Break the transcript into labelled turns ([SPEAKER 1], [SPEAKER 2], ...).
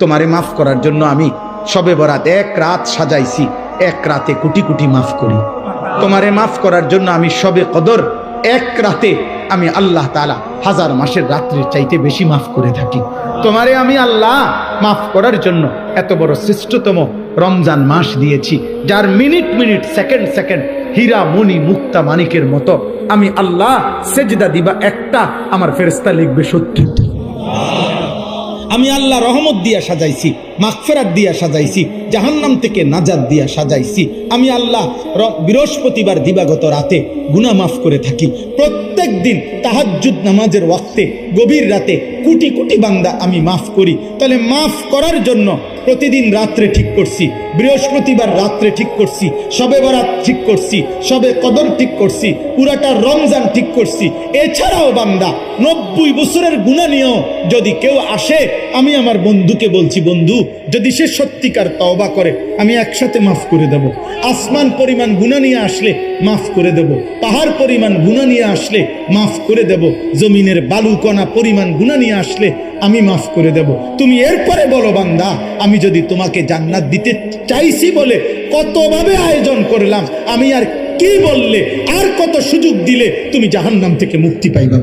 [SPEAKER 1] তোমারে মাফ করার জন্য আমি শবে বরাত এক রাত সাজাইছি, এক রাতে কোটি কোটি মাফ করি। তোমারে মাফ করার জন্য আমি শবে কদর এক রাতে আমি আল্লাহ তাআলা হাজার মাসের রাত্রির চাইতে বেশি মাফ করে থাকি। তোমারে আমি আল্লাহ মাফ করার জন্য এত বড় শ্রেষ্ঠতম রমজান মাস দিয়েছি, যার মিনিট মিনিট সেকেন্ড সেকেন্ড হীরা মণি মুক্তা মানিকের মতো আমি আল্লাহ সেজদা দিবা একটা, আমার ফেরেশতা লিখবে 70। আমি আল্লাহ রহমত দিয়া সাজাইছি, মাগফিরাত দিয়া সাজাইছি, জাহান্নাম থেকে নাজাত দিয়া সাজাইছি। আমি আল্লাহ বৃহস্পতিবার দিবাগত রাতে গুনাহ মাফ করে থাকি। প্রত্যেক দিন তাহাজ্জুদ নামাজের ওয়াক্তে গভীর রাতে কোটি কোটি বান্দা আমি মাফ করি। তাহলে মাফ করার জন্য প্রতিদিন রাত্রে ঠিক করছি, বৃহস্পতিবার রাত্রে ঠিক করছি, শবে বরাত ঠিক করছি, শবে কদর ঠিক করছি, পুরাটা রমজান ঠিক করছি। এছাড়াও বান্দা 90 বছরের গুনাহ নিয়েও যদি কেউ আসে, আমি আমার বন্ধুকে বলছি, বন্ধু যদি সে সত্যিকার তওবা করে আমি একসাথে মাফ করে দেব। আসমান পরিমাণ গুনাহ নিয়ে আসলে মাফ করে দেব, পাহাড় পরিমাণ গুনাহ নিয়ে আসলে মাফ করে দেব, জমিনের বালুকণা পরিমাণ গুনাহ নিয়ে আসলে আমি মাফ করে দেব। তুমি এরপরে বলো, বান্দা আমি যদি তোমাকে জান্নাত দিতে চাইছি বলে কতভাবে আয়োজন করলাম, আমি আর কি বললে, আর কত সুযোগ দিলে তুমি জাহান্নাম থেকে মুক্তি পাইবা।